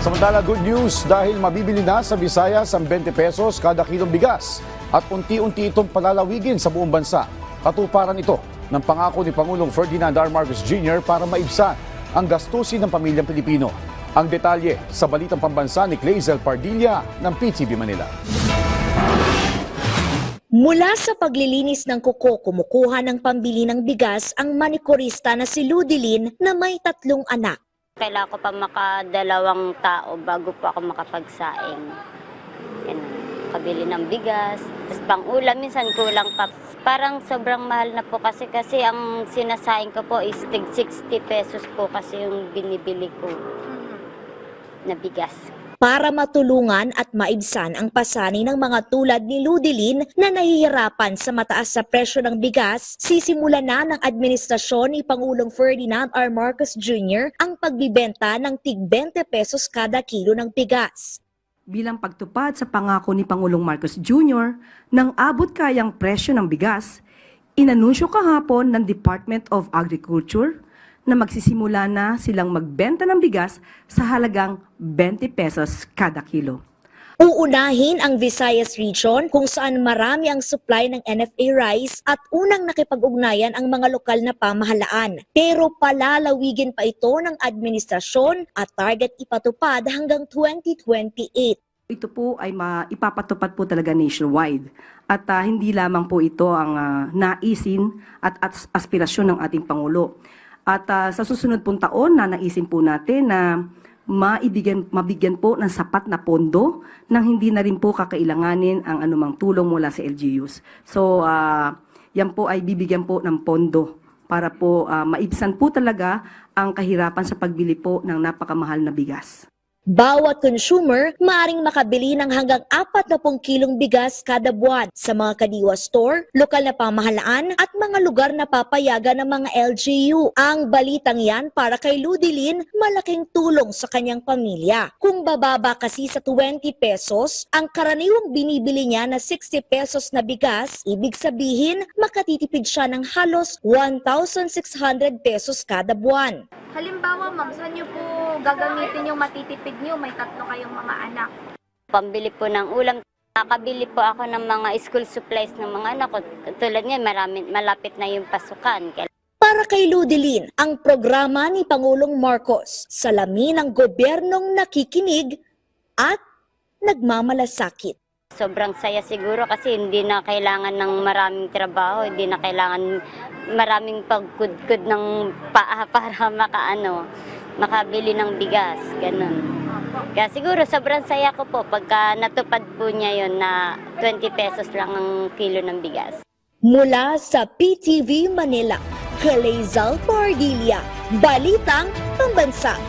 Samantala, good news dahil mabibili na sa Visayas ang 20 pesos kada kilong bigas at unti-unti itong palalawigin sa buong bansa. Katuparan ito ng pangako ni Pangulong Ferdinand R. Marcos Jr. para maibsan ang gastusin ng pamilyang Pilipino. Ang detalye sa Balitang Pambansa ni Clazel Pardilla ng PTV Manila. Mula sa paglilinis ng kuko, kumukuha ng pambili ng bigas ang manikurista na si Ludilyn na may 3 anak. Kailangan ko pa makadalawang tao bago po ako makapagsaing. Kabili ng bigas, tapos pang ulam, minsan kulang pa. Parang sobrang mahal na po kasi ang sinasaing ko po is 60 pesos po kasi yung binibili ko na bigas. Para matulungan at maibsan ang pasani ng mga tulad ni Ludilyn na nahihirapan sa mataas sa presyo ng bigas, sisimulan na ng administrasyon ni Pangulong Ferdinand R. Marcos Jr. ang pagbibenta ng tig 20 pesos kada kilo ng bigas. Bilang pagtupad sa pangako ni Pangulong Marcos Jr. ng abot kayang presyo ng bigas, inanunsyo kahapon ng Department of Agriculture na magsisimula na silang magbenta ng bigas sa halagang 20 pesos kada kilo. Uunahin ang Visayas Region kung saan marami ang supply ng NFA rice at unang nakipag-ugnayan ang mga lokal na pamahalaan. Pero palalawigin pa ito ng administrasyon at target ipatupad hanggang 2028. Ito po ay ipapatupad po talaga nationwide. At hindi lamang po ito ang naisin at aspirasyon ng ating Pangulo. At sa susunod pong taon, nanaisin po natin na mabigyan po ng sapat na pondo nang hindi na rin po kakailanganin ang anumang tulong mula sa LGUs. So, yan po ay bibigyan po ng pondo para po maibsan po talaga ang kahirapan sa pagbili po ng napakamahal na bigas. Bawat consumer maaaring makabili ng hanggang 40 kilong bigas kada buwan sa mga kadiwa store, lokal na pamahalaan at mga lugar na papayagan ng mga LGU. Ang balitang yan para kay Ludilyn, malaking tulong sa kanyang pamilya. Kung bababa kasi sa 20 pesos, ang karaniwang binibili niya na 60 pesos na bigas, ibig sabihin makatitipid siya ng halos 1,600 pesos kada buwan. Halimbawa, ma'am, saan niyo po gagamitin yung matitipid niyo? May 3 kayong mga anak. Pambili po ng ulam. Nakabili po ako ng mga school supplies ng mga anak ko. Tulad ngayon, malapit na yung pasukan. Para kay Ludilyn, ang programa ni Pangulong Marcos, salamin ng gobyernong nakikinig at nagmamalasakit. Sobrang saya siguro kasi hindi na kailangan ng maraming trabaho, hindi na kailangan maraming pagkudkud ng paa para makabili ng bigas, ganun. Kaya siguro sobrang saya ko po pagka natupad po niya yon na 20 pesos lang ang kilo ng bigas. Mula sa PTV Manila, Clazel Pardilla, Balitang Pambansa.